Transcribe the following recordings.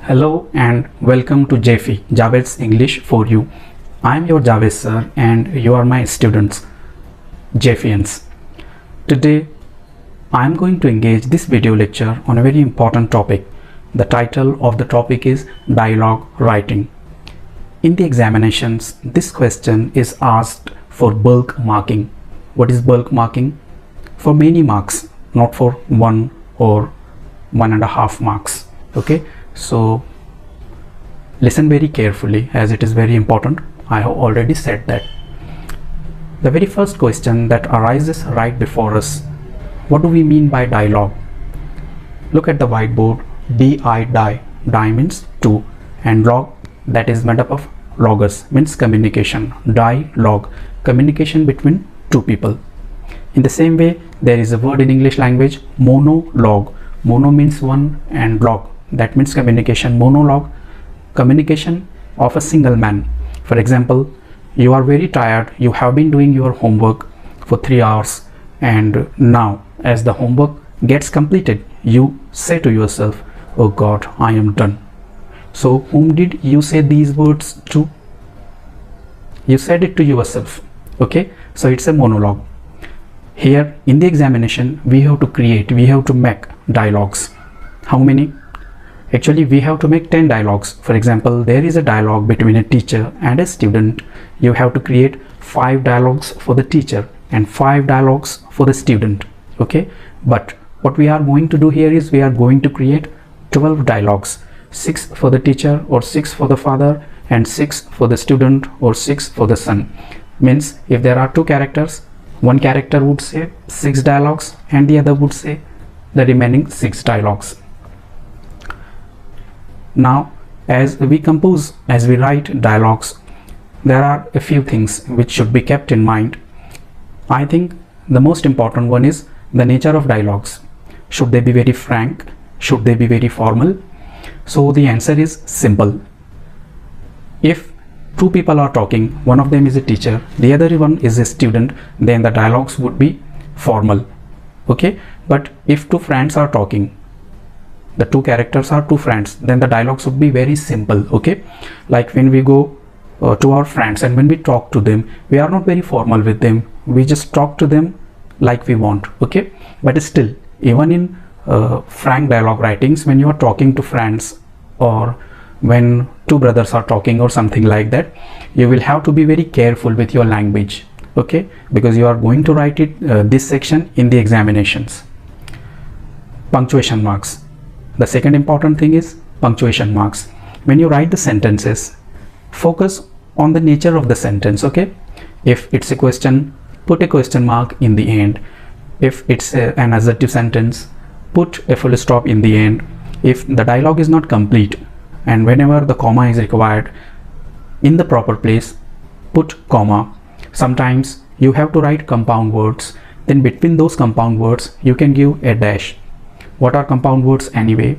Hello and welcome to JFE, Javed's English for You. I am your Javed sir and you are my students, JFEians. Today I am going to engage this video lecture on a very important topic. The title of the topic is Dialogue Writing. In the examinations, this question is asked for bulk marking. What is bulk marking? For many marks, not for 1 or 1.5 marks. Okay. So listen very carefully as it is very important. I have already said that. The very first question that arises right before us, what do we mean by dialogue? Look at the whiteboard. D-I, die. Die means two, and log, that is made up of logos, means communication. Dialogue, communication between two people. In the same way, there is a word in English language, monologue. Mono means one and log, that means communication. Monologue, communication of a single man. For example, you are very tired, you have been doing your homework for 3 hours, and now as the homework gets completed, you say to yourself, oh God, I am done. So whom did you say these words to? You said it to yourself. Okay, so it's a monologue. Here in the examination, we have to make dialogues. How many? Actually, we have to make 10 dialogues. For example, there is a dialogue between a teacher and a student. You have to create 5 dialogues for the teacher and 5 dialogues for the student. Okay, but what we are going to do here is we are going to create 12 dialogues, 6 for the teacher or 6 for the father and 6 for the student or 6 for the son. Means if there are 2 characters, one character would say 6 dialogues and the other would say the remaining 6 dialogues. Now, as we write dialogues, there are a few things which should be kept in mind. I think the most important one is the nature of dialogues. Should they be very frank? Should they be very formal? So the answer is simple. If 2 people are talking, one of them is a teacher, the other one is a student, then the dialogues would be formal. Okay, but if 2 friends are talking, the 2 characters are 2 friends, then the dialogues would be very simple. Okay, like when we go to our friends and when we talk to them, we are not very formal with them, we just talk to them like we want. Okay, but still, even in frank dialogue writings, when you are talking to friends or when 2 brothers are talking or something like that, you will have to be very careful with your language. Okay, because you are going to write it this section in the examinations. Punctuation marks. The second important thing is punctuation marks. When you write the sentences, focus on the nature of the sentence. Okay, if it's a question, put a question mark in the end. If it's an assertive sentence, put a full stop in the end. If the dialogue is not complete and whenever the comma is required in the proper place, put comma. Sometimes you have to write compound words, then between those compound words you can give a dash. What are compound words anyway?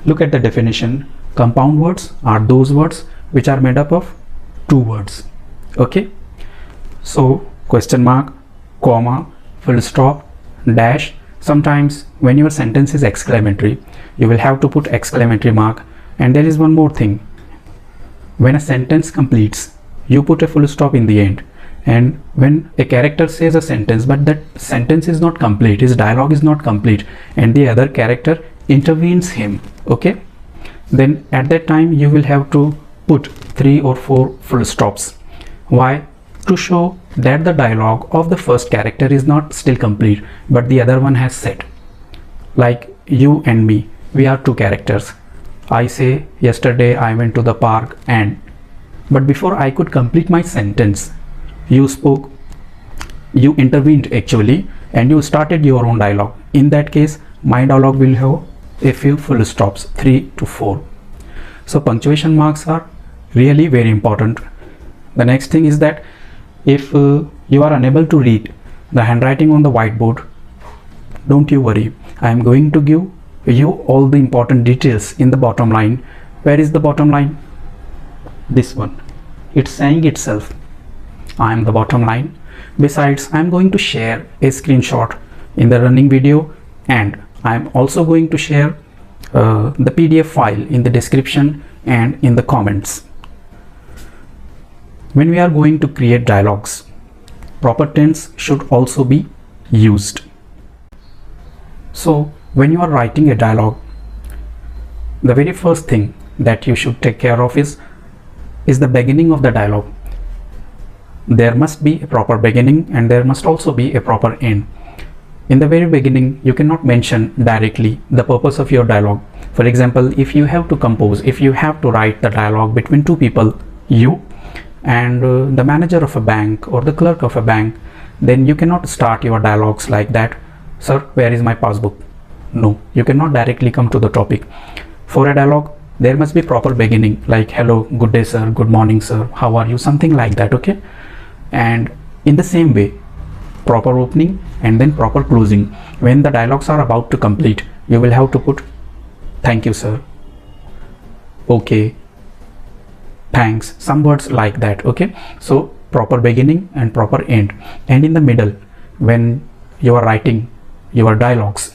Look at the definition. Compound words are those words which are made up of 2 words. Okay, so question mark, comma, full stop, dash. Sometimes when your sentence is exclamatory, you will have to put exclamatory mark. And there is one more thing. When a sentence completes, you put a full stop in the end. And when a character says a sentence but that sentence is not complete, his dialogue is not complete, and the other character intervenes him, okay, then at that time you will have to put 3 or 4 full stops. Why? To show that the dialogue of the first character is not still complete but the other one has said. Like you and me, we are 2 characters. I say yesterday I went to the park and, but before I could complete my sentence, you spoke, you intervened actually, and you started your own dialogue. In that case, my dialogue will have a few full stops, 3 to 4. So punctuation marks are really very important. The next thing is that if you are unable to read the handwriting on the whiteboard, don't you worry. I am going to give you all the important details in the bottom line. Where is the bottom line? This one. It's saying itself, I am the bottom line. Besides, I am going to share a screenshot in the running video and I am also going to share the PDF file in the description and in the comments. When we are going to create dialogues, proper tense should also be used. So when you are writing a dialogue, the very first thing that you should take care of is the beginning of the dialogue. There must be a proper beginning and there must also be a proper end. In the very beginning, you cannot mention directly the purpose of your dialogue. For example, if you have to compose, if you have to write the dialogue between two people, you and the manager of a bank or the clerk of a bank, then you cannot start your dialogues like that. Sir, where is my passbook? No, you cannot directly come to the topic. For a dialogue, there must be proper beginning, like hello, good day sir, good morning sir, how are you, something like that, okay? And in the same way, proper opening and then proper closing. When the dialogues are about to complete, you will have to put thank you sir, okay, thanks, some words like that, okay? So proper beginning and proper end. And in the middle, when you are writing your dialogues,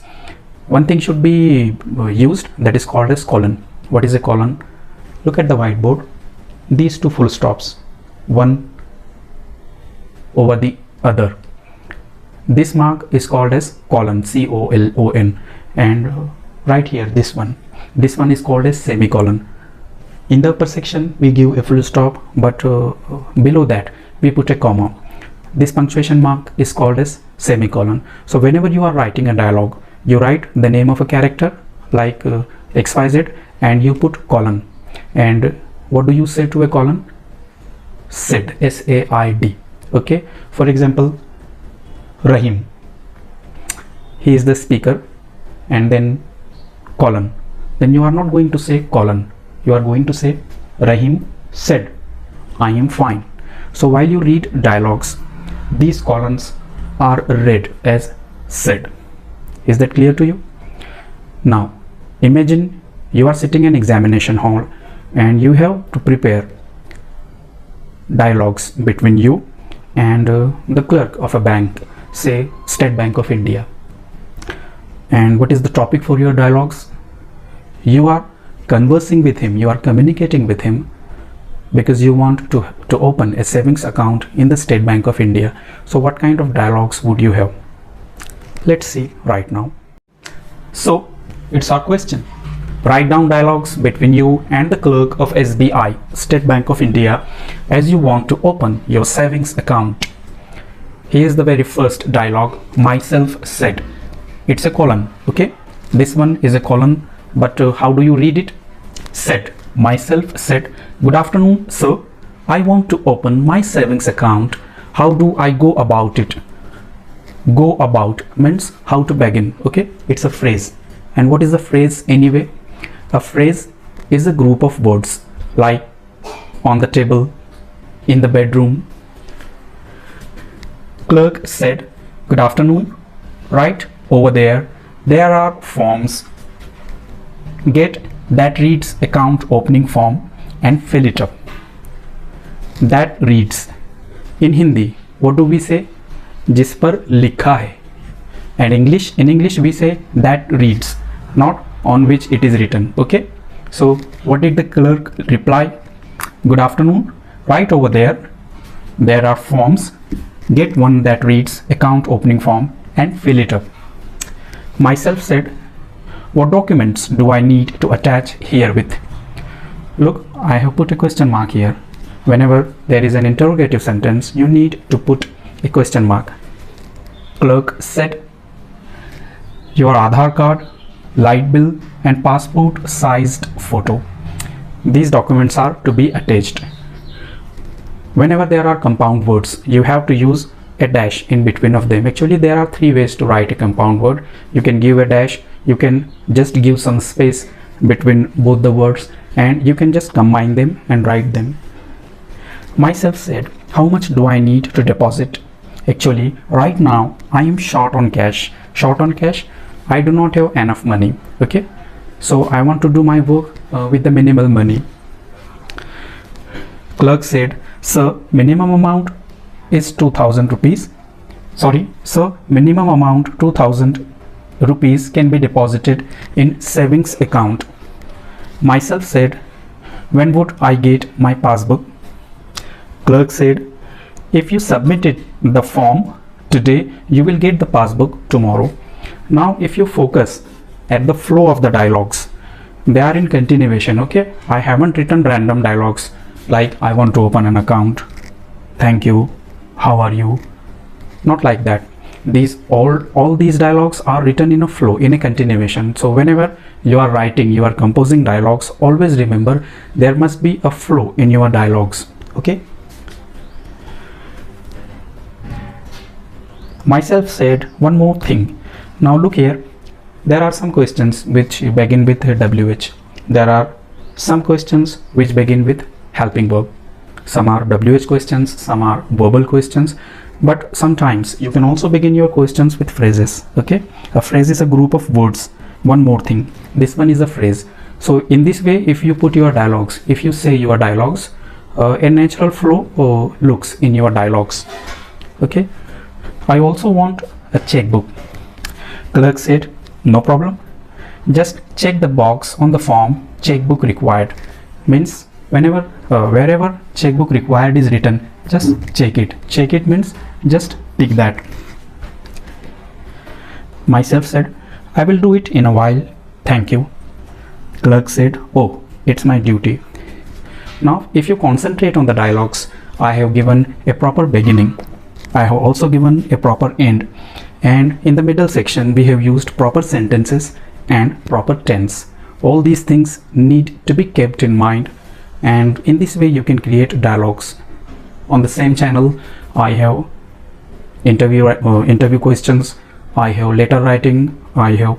one thing should be used, that is called as colon. What is a colon? Look at the whiteboard. These two full stops, one over the other, this mark is called as colon, C-O-L-O-N. And right here, this one is called as semicolon. In the upper section we give a full stop, but below that we put a comma. This punctuation mark is called as semicolon. So whenever you are writing a dialogue, you write the name of a character like XYZ and you put colon. And what do you say to a colon? Said, S-A-I-D. Okay, for example, Rahim, he is the speaker, and then colon. Then you are not going to say colon, you are going to say Rahim said, I am fine. So while you read dialogues, these colons are read as said. Is that clear to you? Now imagine you are sitting in examination hall and you have to prepare dialogues between you and the clerk of a bank, say State Bank of India. And what is the topic for your dialogues? You are conversing with him, you are communicating with him because you want to open a savings account in the State Bank of India. So what kind of dialogues would you have? Let's see right now. So it's our question. Write down dialogues between you and the clerk of SBI, State Bank of India, as you want to open your savings account. Here's the very first dialogue. Myself said. It's a colon, okay? This one is a colon, but how do you read it? Said. Myself said, good afternoon, sir. I want to open my savings account. How do I go about it? Go about means how to begin, okay? It's a phrase. And what is a phrase anyway? A phrase is a group of words like on the table, in the bedroom. Clerk said, good afternoon. Right over there are forms. Get that reads account opening form and fill it up. That reads. In Hindi, what do we say? जिस पर लिखा है. And in English we say that reads, not on which it is written, okay? So what did the clerk reply? Good afternoon. Right over there are forms. Get one that reads account opening form and fill it up. Myself said, what documents do I need to attach herewith? Look, I have put a question mark here. Whenever there is an interrogative sentence, you need to put a question mark. Clerk said, your Aadhaar card, light bill and passport sized photo. These documents are to be attached. Whenever there are compound words, you have to use a dash in between of them. Actually, there are three ways to write a compound word. You can give a dash, you can just give some space between both the words, and you can just combine them and write them. Myself said, how much do I need to deposit? Actually, right now I am short on cash. I do not have enough money, okay? So I want to do my work with the minimal money. Clerk said, sir, minimum amount is 2000 rupees. Sorry, sir, minimum amount 2000 rupees can be deposited in savings account. Myself said, when would I get my passbook? Clerk said, if you submitted the form today, you will get the passbook tomorrow. Now if you focus at the flow of the dialogues, they are in continuation. Okay, I haven't written random dialogues like I want to open an account, thank you, how are you, not like that. These all these dialogues are written in a flow, in a continuation. So whenever you are writing, you are composing dialogues, always remember there must be a flow in your dialogues. Okay. Myself said one more thing. Now look here, there are some questions which begin with WH. There are some questions which begin with helping verb. Some are WH questions, some are verbal questions, but sometimes you can also begin your questions with phrases. Okay, a phrase is a group of words. One more thing, this one is a phrase. So in this way, if you put your dialogues, if you say your dialogues, a natural flow looks in your dialogues. Okay. I also want a checkbook. Clerk said, no problem, just check the box on the form, checkbook required. Means whenever wherever checkbook required is written, just check it. Check it means just tick that. Myself said, I will do it in a while, thank you. Clerk said, oh, it's my duty. Now if you concentrate on the dialogues, I have given a proper beginning, I have also given a proper end, and in the middle section we have used proper sentences and proper tense. All these things need to be kept in mind, and in this way you can create dialogues. On the same channel I have interview questions, I have letter writing, I have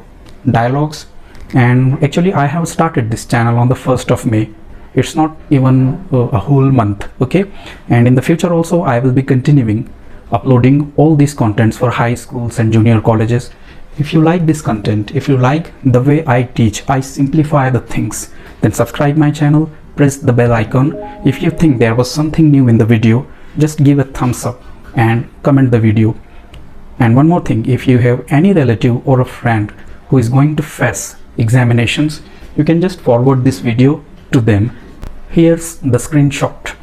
dialogues, and actually I have started this channel on the 1st of May. It's not even a whole month. Okay, and in the future also I will be continuing uploading all these contents for high schools and junior colleges. If you like this content, if you like the way I teach, I simplify the things, then subscribe my channel, press the bell icon. If you think there was something new in the video, just give a thumbs up and comment the video. And one more thing, if you have any relative or a friend who is going to face examinations, you can just forward this video to them. Here's the screenshot.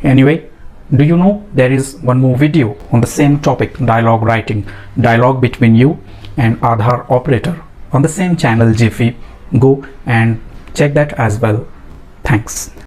Anyway, do you know there is one more video on the same topic, dialogue writing, dialogue between you and Aadhaar operator, on the same channel Jiffy. Go and check that as well. Thanks.